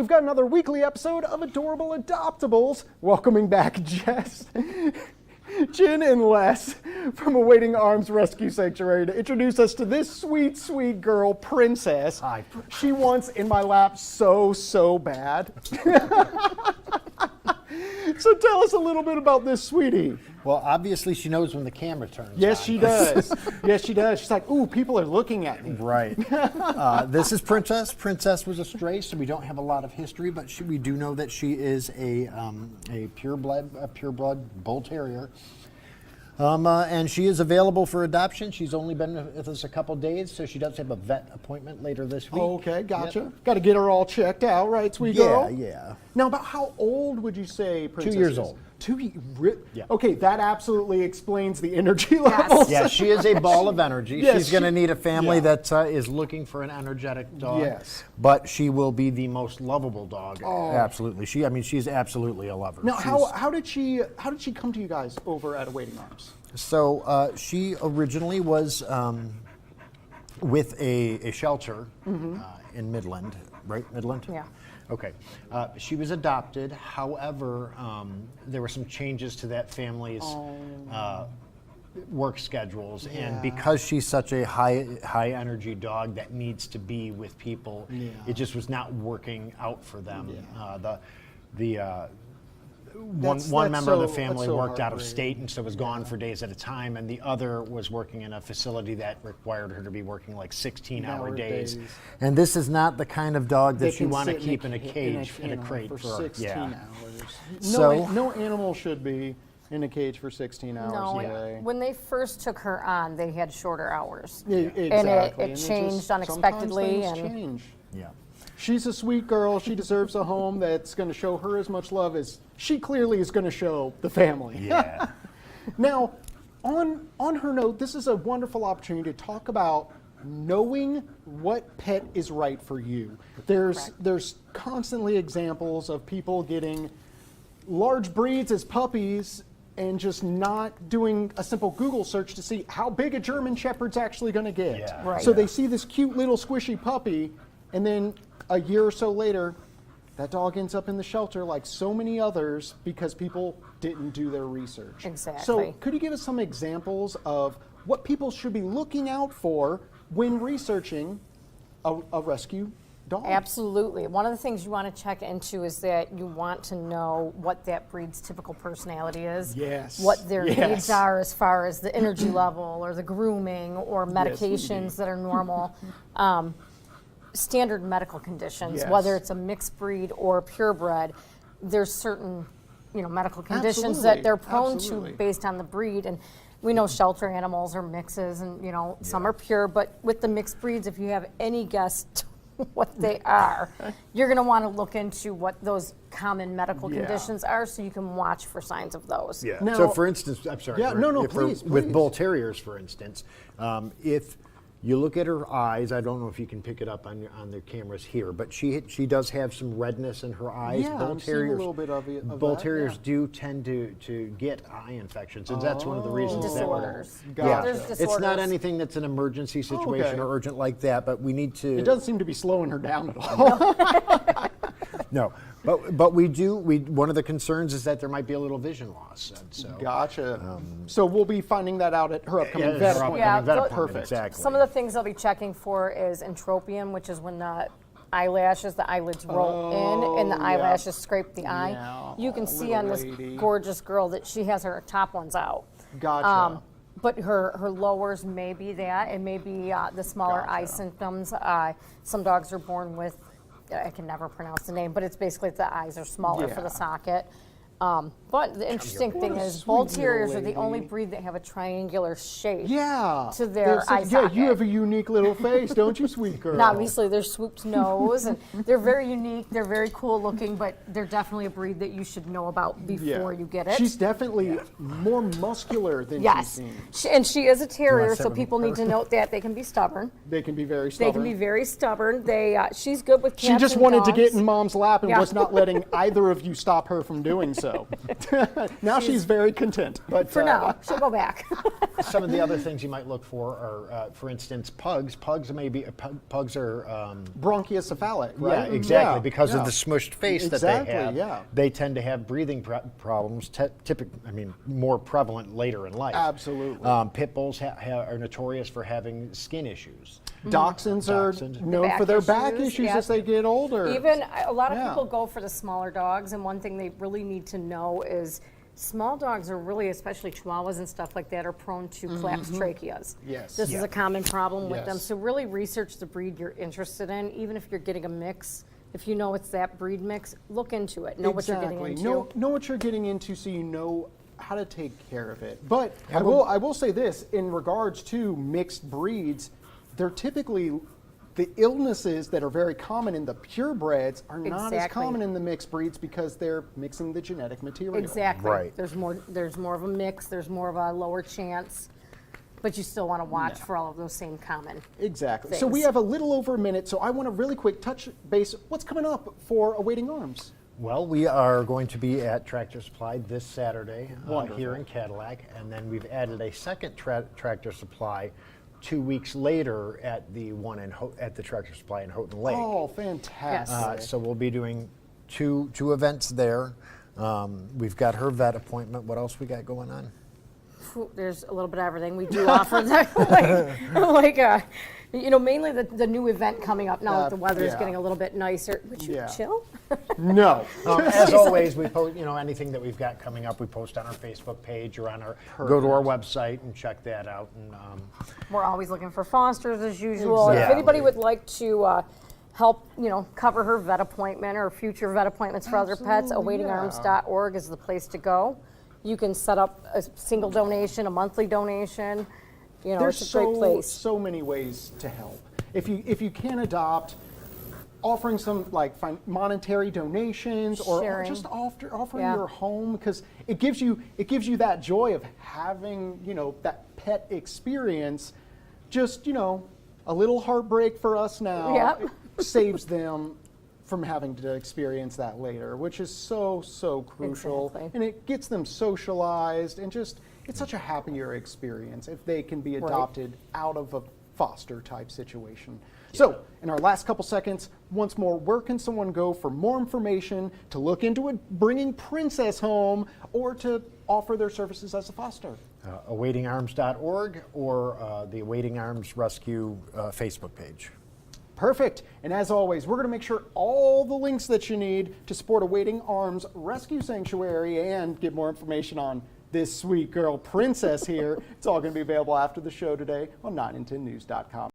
We've got another weekly episode of Adorable Adoptables. Welcoming back Jess, Jen, and Les from Awaiting Arms Rescue Sanctuary to introduce us to this sweet, sweet girl, Princess. Hi. She wants in my lap so bad. So tell us a little bit about this sweetie. Well, obviously she knows when the camera turns Yes, on. she does. Yes, she does. She's like, ooh, people are looking at me. Right. This is Princess. Princess was a stray, so we don't have a lot of history, but we do know that she is a purebred bull terrier. And she is available for adoption. She's only been with us a couple days, so she does have a vet appointment later this week. Okay, gotcha. Yep. Got to get her all checked out, right, sweet girl? Yeah. Now, about how old would you say Princess 2 years is? old. Yeah. Okay, that absolutely explains the energy levels. Yeah, she is a ball of energy. Yes, she's going to need a family that is looking for an energetic dog. Yes. But she will be the most lovable dog. Oh. Absolutely. She's absolutely a lover. Now, how did she come to you guys over at Awaiting Arms? So she originally was with a shelter in Midland, right? Midland? Yeah. Okay. She was adopted. However, there were some changes to that family's work schedules, and because she's such a high energy dog that needs to be with people, it just was not working out for them. One member of the family worked out of state and so was gone for days at a time, and the other was working in a facility that required her to be working like 16-hour days. And this is not the kind of dog that you want to keep in a cage, in a crate for 16 hours. No animal should be in a cage for 16 hours a day. When they first took her on, they had shorter hours. Exactly. And it changed unexpectedly. Sometimes things change. Yeah. She's a sweet girl. She deserves a home that's going to show her as much love as she clearly is going to show the family. Yeah. Now, on her note, this is a wonderful opportunity to talk about knowing what pet is right for you. There's constantly examples of people getting large breeds as puppies and just not doing a simple Google search to see how big a German Shepherd's actually going to get. Yeah. Right. So they see this cute little squishy puppy, and then a year or so later, that dog ends up in the shelter like so many others because people didn't do their research. Exactly. So could you give us some examples of what people should be looking out for when researching a rescue dog? Absolutely. One of the things you want to check into is that you want to know what that breed's typical personality is. Yes. What their needs are as far as the energy level or the grooming or medications that are normal. Standard medical conditions, whether it's a mixed breed or purebred, there's certain medical conditions that they're prone to based on the breed. And we know shelter animals are mixes and some are pure, but with the mixed breeds, if you have any guess what they are, you're going to want to look into what those common medical conditions are so you can watch for signs of those. Yeah. Now, so for instance, I'm sorry. Please. With bull terriers, for instance, if you look at her eyes, I don't know if you can pick it up on the cameras here, but she does have some redness in her eyes. Yeah, bull I'm seeing a little bit of bull that, terriers do tend to get eye infections, and that's one of the reasons. Disorders. Gotcha. There's disorders. It's not anything that's an emergency situation or urgent like that, but we need to. It doesn't seem to be slowing her down at all. No, but we do. One of the concerns is that there might be a little vision loss. And so, Gotcha. So we'll be finding that out at her upcoming vet appointment. Yeah, perfect. Exactly. Some of the things I'll be checking for is entropium, which is when the eyelids roll in and the eyelashes scrape the eye. Yeah. You can see on this lady. gorgeous girl that she has her top ones out. Gotcha. But her lowers may be that. It may be the smaller eye symptoms. Some dogs are born with, I can never pronounce the name, but it's basically the eyes are smaller for the socket. But the interesting thing is bull terriers are the only breed that have a triangular shape to their eye socket. Yeah, you have a unique little face, don't you, sweet girl? And obviously, they're swooped nose, and they're very unique. They're very cool looking, but they're definitely a breed that you should know about before you get it. She's definitely more muscular than she seems. And she is a terrier, so people need to note that they can be stubborn. They can be very stubborn. They can be very stubborn. She's good with cats. She just and wanted to dogs. get in mom's lap and was not letting either of you stop her from doing so. So now she's very content. But For now, she'll go back. Some of the other things you might look for are, for instance, pugs. Pugs are bronchiocephalic, right? Yeah, exactly. Because of the smushed face that they have, yeah. they tend to have breathing problems. More prevalent later in life. Absolutely. Pit bulls are notorious for having skin issues. Dachshunds are known for their back issues as they get older. Even a lot of people go for the smaller dogs, and one thing they really need to know is small dogs are really, especially Chihuahuas and stuff like that, are prone to collapsed tracheas. Yes. This is a common problem with them. So really research the breed you're interested in. Even if you're getting a mix, if you know it's that breed mix, look into it. Know what you're getting into. Know what you're getting into so you know how to take care of it. But I will say this, in regards to mixed breeds, they're typically, the illnesses that are very common in the purebreds are not as common in the mixed breeds because they're mixing the genetic material. Exactly. Right. There's more of a mix, there's more of a lower chance, but you still want to watch for all of those same common Exactly. things. So we have a little over a minute, so I want to really quick touch base. What's coming up for Awaiting Arms? Well, we are going to be at Tractor Supply this Saturday here in Cadillac, and then we've added a second Tractor Supply 2 weeks later at the one at the Tractor Supply in Houghton Lake. Oh, fantastic! So we'll be doing two events there. We've got her vet appointment. What else we got going on? There's a little bit of everything. We do offer that, mainly the new event coming up now that the weather is getting a little bit nicer. Would you chill? No. As always, we post, anything that we've got coming up, we post on our Facebook page or on go to our website and check that out. And we're always looking for fosters as usual. Exactly. If anybody would like to help, cover her vet appointment or future vet appointments for other pets, awaitingarms.org is the place to go. You can set up a single donation, a monthly donation. There's it's a great place. So many ways to help. If you can adopt, offering some monetary donations or just offering your home, because it gives you that joy of having that pet experience. Just a little heartbreak for us now saves them from having to experience that later, which is so crucial. Exactly. And it gets them socialized, and it's such a happier experience if they can be adopted out of a foster type situation. So in our last couple seconds, once more, where can someone go for more information, to look into bringing Princess home, or to offer their services as a foster? awaitingarms.org or the Awaiting Arms Rescue Facebook page. Perfect. And as always, we're going to make sure all the links that you need to support Awaiting Arms Rescue Sanctuary and get more information on this sweet girl Princess here. It's all going to be available after the show today on 9and10news.com.